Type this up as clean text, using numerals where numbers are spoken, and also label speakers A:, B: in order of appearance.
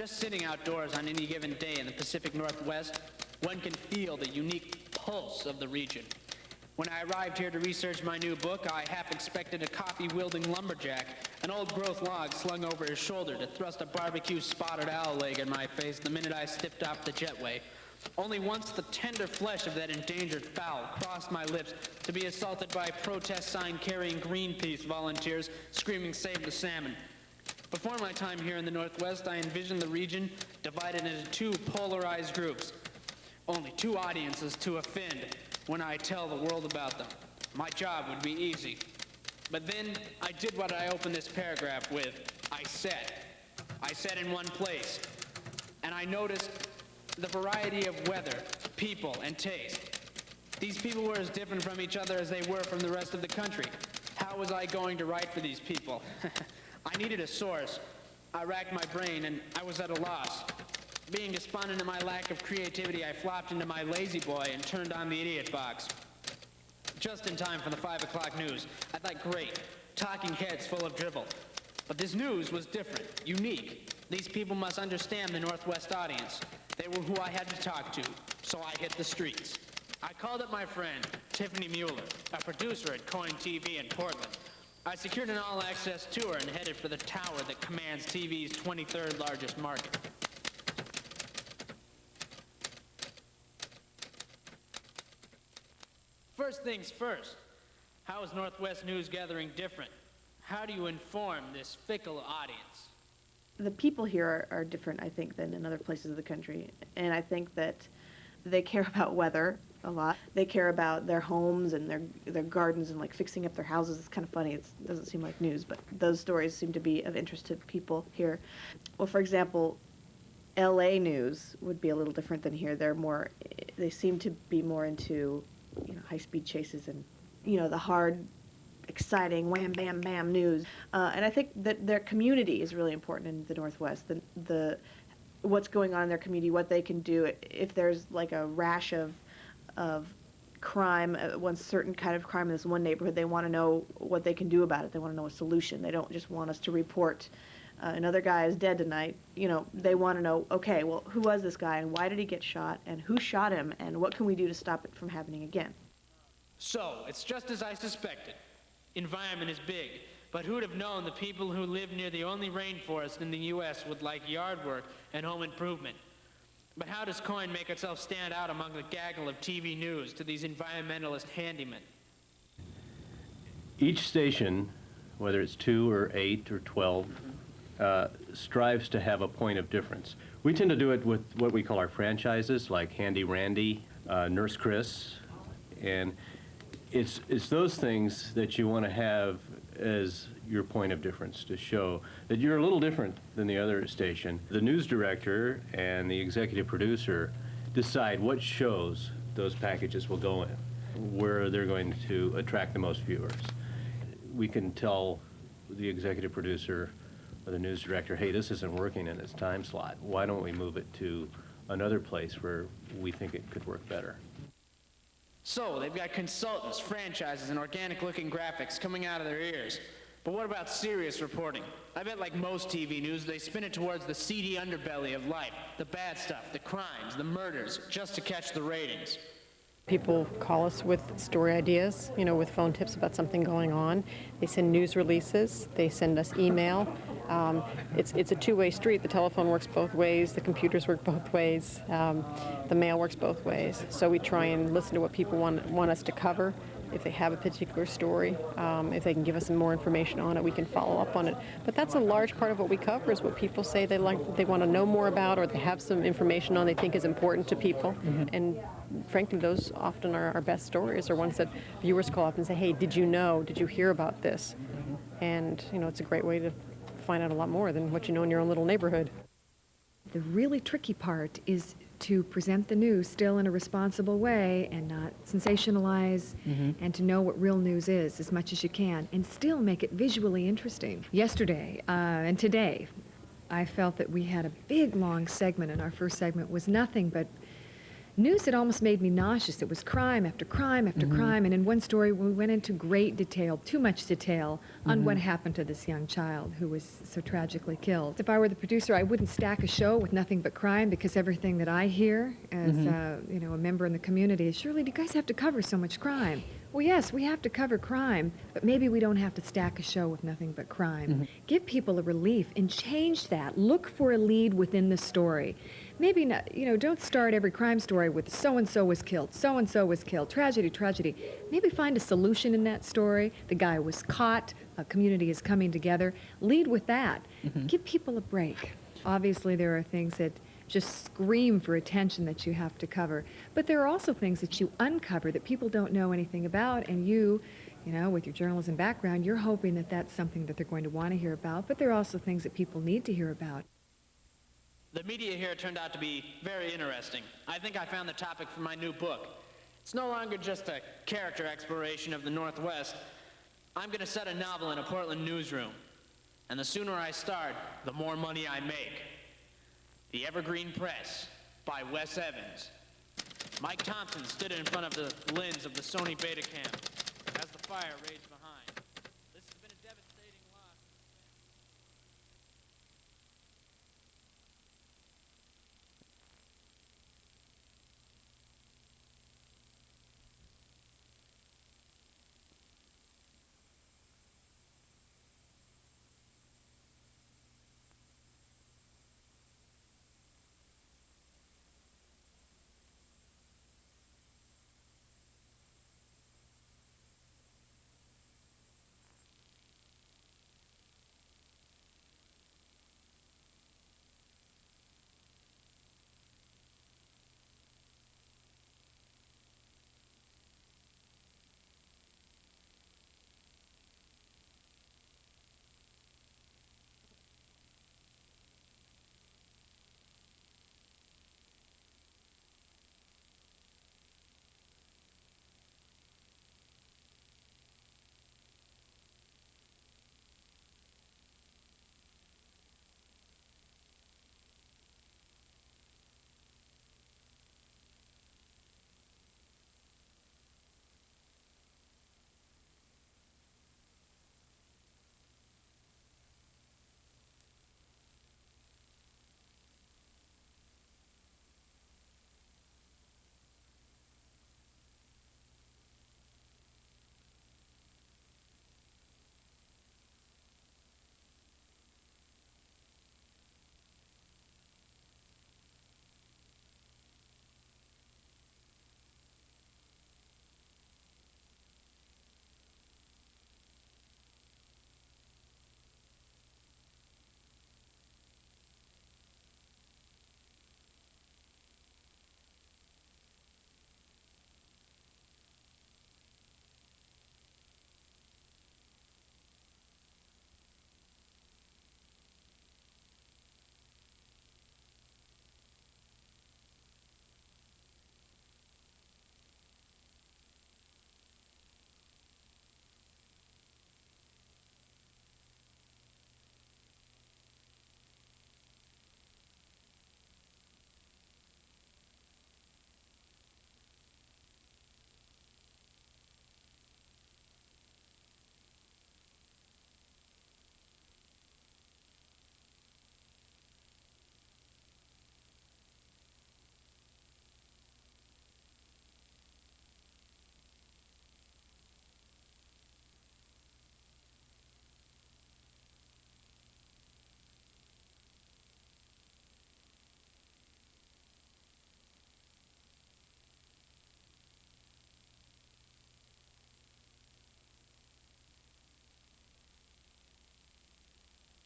A: Just sitting outdoors on any given day in the Pacific Northwest, one can feel the unique pulse of the region. When I arrived here to research my new book, I half expected a coffee-wielding lumberjack, an old-growth log slung over his shoulder to thrust a barbecue spotted owl leg in my face the minute I stepped off the jetway. Only once the tender flesh of that endangered fowl crossed my lips to be assaulted by protest sign-carrying Greenpeace volunteers screaming, "Save the salmon." Before my time here in the Northwest, I envisioned the region divided into two polarized groups. Only two audiences to offend when I tell the world about them. My job would be easy. But then I did what I opened this paragraph with. I sat in one place, and I noticed the variety of weather, people, and taste. These people were as different from each other as they were from the rest of the country. How was I going to write for these people? I needed a source. I racked my brain, and I was at a loss. Being despondent at my lack of creativity, I flopped into my lazy boy and turned on the idiot box. Just in time for the 5 o'clock news. I thought, great, talking heads full of drivel. But this news was different, unique. These people must understand the Northwest audience. They were who I had to talk to, so I hit the streets. I called up my friend, Tiffany Mueller, a producer at KOIN TV in Portland. I secured an all-access tour and headed for the tower that commands TV's 23rd largest market. First things first, how is Northwest news gathering different? How do you inform this fickle audience?
B: The people here are different, I think, than in other places of the country. And I think that they care about weather a lot. They care about their homes and their gardens and like fixing up their houses. It's kind of funny. It doesn't seem like news, but those stories seem to be of interest to people here. Well, for example, LA news would be a little different than here. They seem to be more into, high-speed chases and, the hard, exciting wham, bam, bam news. And I think that their community is really important in the Northwest. The what's going on in their community, what they can do. If there's like a rash of crime, one certain kind of crime in this one neighborhood, they want to know what they can do about it. They want to know a solution. They don't just want us to report another guy is dead tonight. They want to know, okay, well, who was this guy and why did he get shot and who shot him and what can we do to stop it from happening again?
A: So, it's just as I suspected. Environment is big, but who'd have known the people who live near the only rainforest in the U.S. would like yard work and home improvement? But how does KOIN make itself stand out among the gaggle of TV news to these environmentalist handymen?
C: Each station, whether it's 2 or 8 or 12, strives to have a point of difference. We tend to do it with what we call our franchises, like Handy Randy, Nurse Chris, and it's those things that you want to have as your point of difference to show that you're a little different than the other station. The news director and the executive producer decide what shows those packages will go in, where they're going to attract the most viewers. We can tell the executive producer or the news director, hey, this isn't working in its time slot. Why don't we move it to another place where we think it could work better?
A: So, they've got consultants, franchises, and organic-looking graphics coming out of their ears. But what about serious reporting? I bet like most TV news, they spin it towards the seedy underbelly of life, the bad stuff, the crimes, the murders, just to catch the ratings.
D: People call us with story ideas, with phone tips about something going on. They send news releases. They send us email. It's a two-way street. The telephone works both ways. The computers work both ways. The mail works both ways. So we try and listen to what people want us to cover. If they have a particular story, if they can give us some more information on it, we can follow up on it. But that's a large part of what we cover is what people say they want to know more about, or they have some information on they think is important to people. Mm-hmm. And frankly, those often are our best stories, or ones that viewers call up and say, hey, did you know, did you hear about this? Mm-hmm. And, it's a great way to find out a lot more than what you know in your own little neighborhood.
E: The really tricky part is to present the news still in a responsible way and not sensationalize, and to know what real news is as much as you can and still make it visually interesting. Yesterday and today, I felt that we had a big, long segment, and our first segment was nothing but news that almost made me nauseous. It was crime after crime after crime, and in one story we went into great detail, too much detail, on what happened to this young child who was so tragically killed. If I were the producer, I wouldn't stack a show with nothing but crime, because everything that I hear as you know, a member in the community is, Shirley, do you guys have to cover so much crime? Well, yes, we have to cover crime, but maybe we don't have to stack a show with nothing but crime. Give people a relief and change that. Look for a lead within the story. Maybe not, you know, don't start every crime story with so-and-so was killed, so-and-so was killed, tragedy, tragedy. Maybe find a solution in that story. The guy was caught, a community is coming together. Lead with that. Give people a break. Obviously, there are things that just scream for attention that you have to cover. But there are also things that you uncover that people don't know anything about, and you know, with your journalism background, you're hoping that that's something that they're going to want to hear about, but there are also things that people need to hear about.
A: The media here turned out to be very interesting. I think I found the topic for my new book. It's no longer just a character exploration of the Northwest. I'm going to set a novel in a Portland newsroom. And the sooner I start, the more money I make. The Evergreen Press by Wes Evans. Mike Thompson stood in front of the lens of the Sony Betacam as the fire raged behind.